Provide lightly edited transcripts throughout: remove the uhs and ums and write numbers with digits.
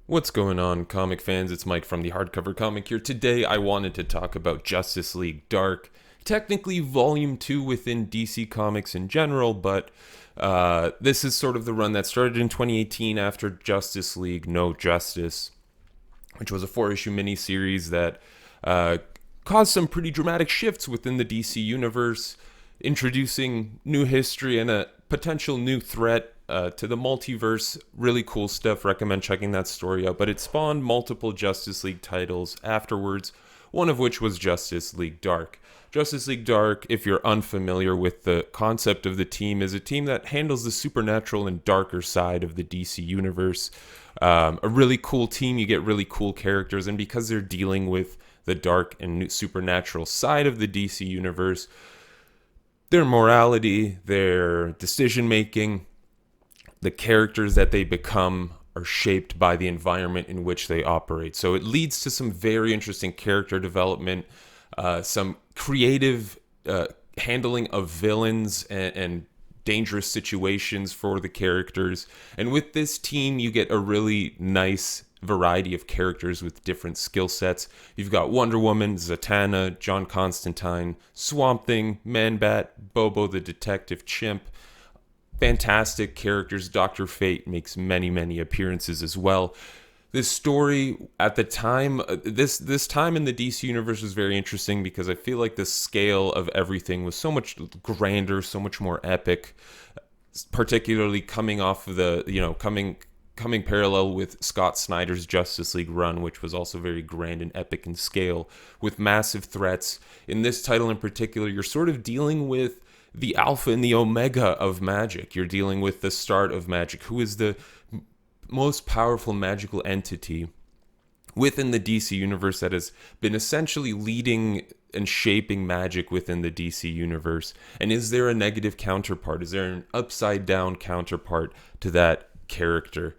What's going on, comic fans? It's Mike from the Hardcover Comic here. Today I wanted to talk about Justice League Dark, technically Volume 2 within DC Comics in general, but this is sort of the run that started in 2018 after Justice League No Justice, which was a 4-issue miniseries that caused some pretty dramatic shifts within the DC universe, introducing new history and a potential new threat to the multiverse. Really cool stuff. Recommend checking that story out. But it spawned multiple Justice League titles afterwards, one of which was Justice League Dark. Justice League Dark, if you're unfamiliar with the concept of the team, is a team that handles the supernatural and darker side of the DC universe. A really cool team. You get really cool characters, and because they're dealing with the dark and supernatural side of the DC universe, their morality, their decision-making, the characters that they become are shaped by the environment in which they operate. So it leads to some very interesting character development, some creative handling of villains and dangerous situations for the characters. And with this team, you get a really nice variety of characters with different skill sets. You've got Wonder Woman, Zatanna, John Constantine, Swamp Thing, Man-Bat, Bobo the Detective Chimp. Fantastic characters. Dr. Fate makes many appearances as well. This story at the time, this time in the DC universe was very interesting because I feel like the scale of everything was so much grander, so much more epic, particularly coming off of the, coming parallel with Scott Snyder's Justice League run, which was also very grand and epic in scale, with massive threats. In this title in particular, you're sort of dealing with the alpha and the omega of magic. You're dealing with the start of magic, who is the most powerful magical entity within the DC universe that has been essentially leading and shaping magic within the DC universe. And is there a negative counterpart? Is there an upside down counterpart to that character?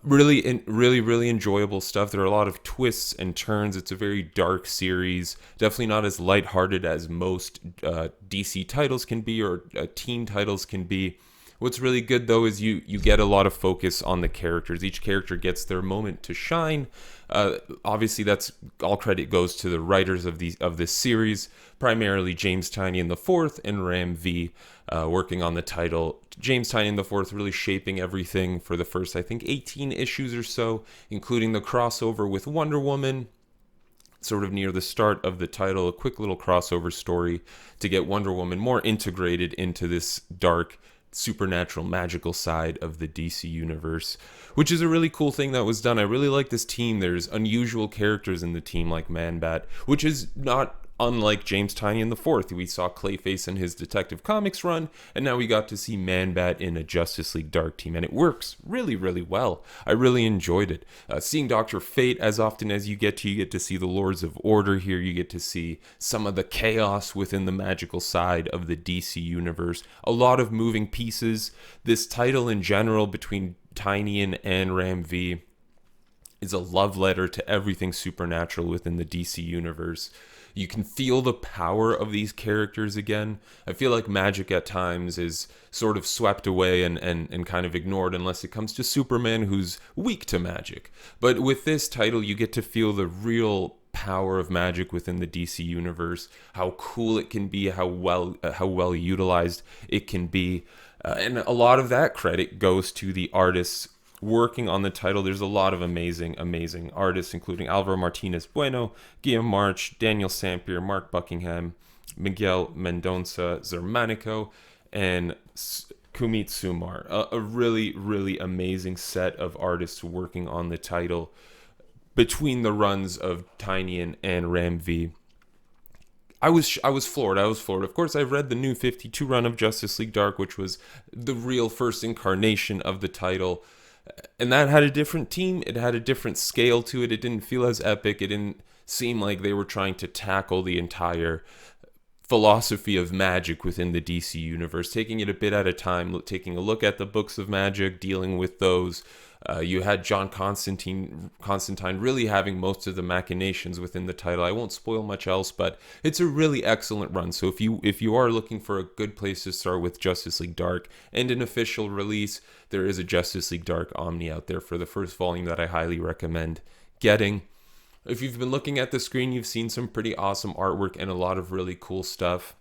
Really enjoyable stuff. There are a lot of twists and turns. It's a very dark series. Definitely not as lighthearted as most DC titles can be, or teen titles can be. What's really good, though, is you get a lot of focus on the characters. Each character gets their moment to shine. Obviously, that's all credit goes to the writers of this series, primarily James Tynion IV and Ram V, working on the title. James Tynion IV really shaping everything for the first, I think, 18 issues or so, including the crossover with Wonder Woman, sort of near the start of the title, a quick little crossover story to get Wonder Woman more integrated into this dark, supernatural, magical side of the DC universe, which is a really cool thing that was done. I really like this team. There's unusual characters in the team like Man-Bat, which is not unlike James Tynion IV. We saw Clayface in his Detective Comics run, and now we got to see Man-Bat in a Justice League Dark team, and it works really well. I really enjoyed it. Seeing Dr. Fate as often as you get to see the Lords of Order here. You get to see some of the chaos within the magical side of the DC universe. A lot of moving pieces. This title in general between Tynion and Ram V is a love letter to everything supernatural within the DC universe. You can feel the power of these characters again. I feel like magic at times is sort of swept away and kind of ignored unless it comes to Superman, who's weak to magic. But with this title, you get to feel the real power of magic within the DC universe, how cool it can be, how well utilized it can be. And a lot of that credit goes to the artists working on the title. There's a lot of amazing artists, including Alvaro Martinez Bueno, Guillaume March, Daniel Sampier, Mark Buckingham, Miguel Mendonça Zermanico, and Kumit Sumar. A really amazing set of artists working on the title between the runs of Tynion and Ram V. I was floored. Of course, I've read the new 52 run of Justice League Dark, which was the real first incarnation of the title. And that had a different team. It had a different scale to it. It didn't feel as epic. It didn't seem like they were trying to tackle the entire philosophy of magic within the DC universe, taking it a bit at a time, taking a look at the books of magic, dealing with those, You had John Constantine really having most of the machinations within the title. I won't spoil much else, but it's a really excellent run. So if you are looking for a good place to start with Justice League Dark and an official release, there is a Justice League Dark Omni out there for the first volume that I highly recommend getting. If you've been looking at the screen, you've seen some pretty awesome artwork and a lot of really cool stuff.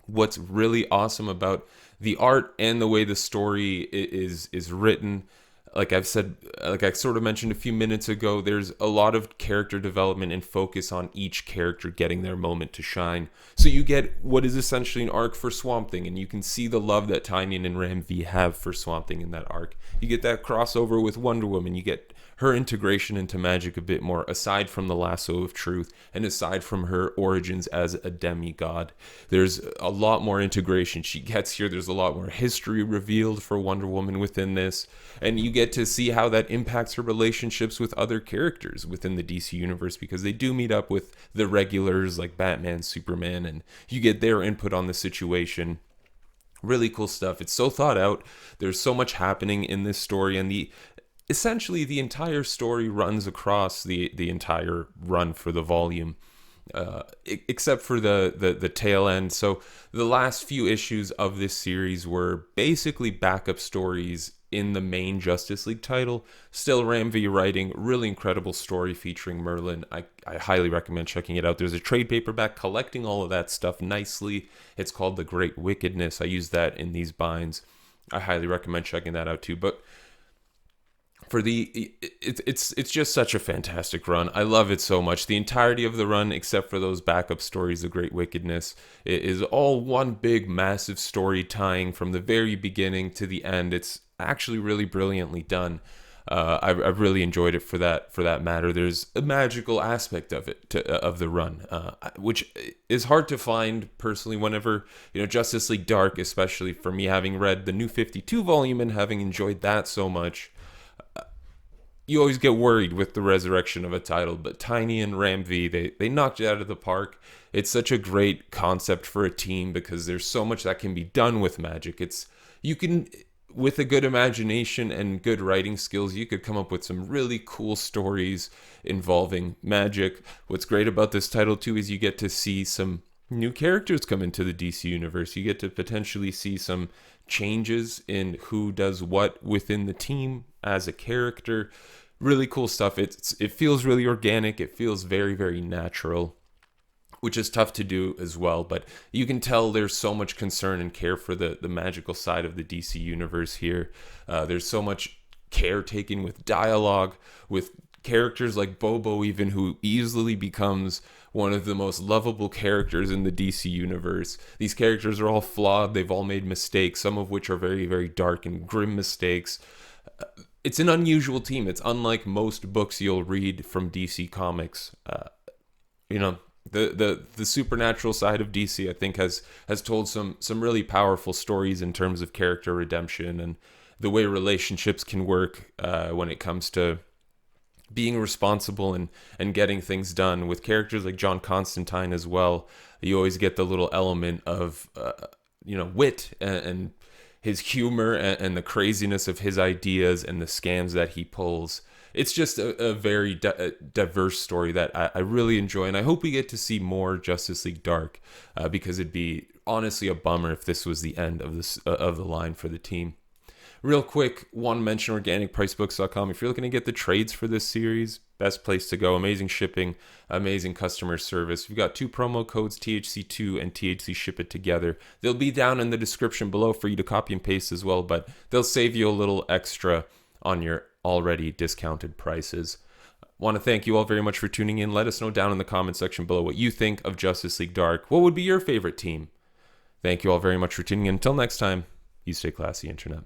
What's really awesome about the art and the way the story is written, like I've said, like I sort of mentioned a few minutes ago, there's a lot of character development and focus on each character getting their moment to shine. So you get what is essentially an arc for Swamp Thing, and you can see the love that Tynion and Ram V have for Swamp Thing in that arc. You get that crossover with Wonder Woman. You get her integration into magic a bit more, aside from the lasso of truth, and aside from her origins as a demigod. There's a lot more integration she gets here. There's a lot more history revealed for Wonder Woman within this, and you get to see how that impacts her relationships with other characters within the DC universe, because they do meet up with the regulars like Batman, Superman, and you get their input on the situation. Really cool stuff. It's so thought out. There's so much happening in this story, and essentially the entire story runs across the entire run for the volume, except for the tail end. So the last few issues of this series were basically backup stories in the main Justice League title. Still Ram V writing, really incredible story featuring Merlin. I highly recommend checking it out. There's a trade paperback collecting all of that stuff nicely. It's called The Great Wickedness. I use that in these binds. I highly recommend checking that out too. But for it's just such a fantastic run. I love it so much. The entirety of the run, except for those backup stories, The Great Wickedness, it is all one big massive story tying from the very beginning to the end. It's actually really brilliantly done. I've really enjoyed it for that matter. There's a magical aspect of it of the run, which is hard to find personally. Whenever Justice League Dark, especially for me, having read the New 52 volume and having enjoyed that so much, you always get worried with the resurrection of a title, but Tiny and Ram V, they knocked it out of the park. It's such a great concept for a team because there's so much that can be done with magic. You can, with a good imagination and good writing skills, you could come up with some really cool stories involving magic. What's great about this title too is you get to see some new characters come into the DC universe. You get to potentially see some changes in who does what within the team as a character. Really cool stuff. It feels really organic. It feels very, very natural, which is tough to do as well. But you can tell there's so much concern and care for the magical side of the DC universe here. There's so much care taken with dialogue, with characters like Bobo, even, who easily becomes one of the most lovable characters in the DC universe. These characters are all flawed. They've all made mistakes, some of which are very, very dark and grim mistakes. It's an unusual team. It's unlike most books you'll read from DC Comics. The supernatural side of DC, I think, has told some really powerful stories in terms of character redemption and the way relationships can work when it comes to being responsible and getting things done. With characters like John Constantine as well, you always get the little element of wit and his humor and the craziness of his ideas and the scams that he pulls. It's just a very diverse story that I really enjoy, and I hope we get to see more Justice League Dark, because it'd be honestly a bummer if this was the end of the line for the team. Real quick, one mention, organicpricebooks.com. If you're looking to get the trades for this series, best place to go. Amazing shipping, amazing customer service. We've got 2 promo codes, THC2 and THC Ship It Together. They'll be down in the description below for you to copy and paste as well, but they'll save you a little extra on your already discounted prices. Want to thank you all very much for tuning in. Let us know down in the comment section below what you think of Justice League Dark. What would be your favorite team? Thank you all very much for tuning in. Until next time, you stay classy, Internet.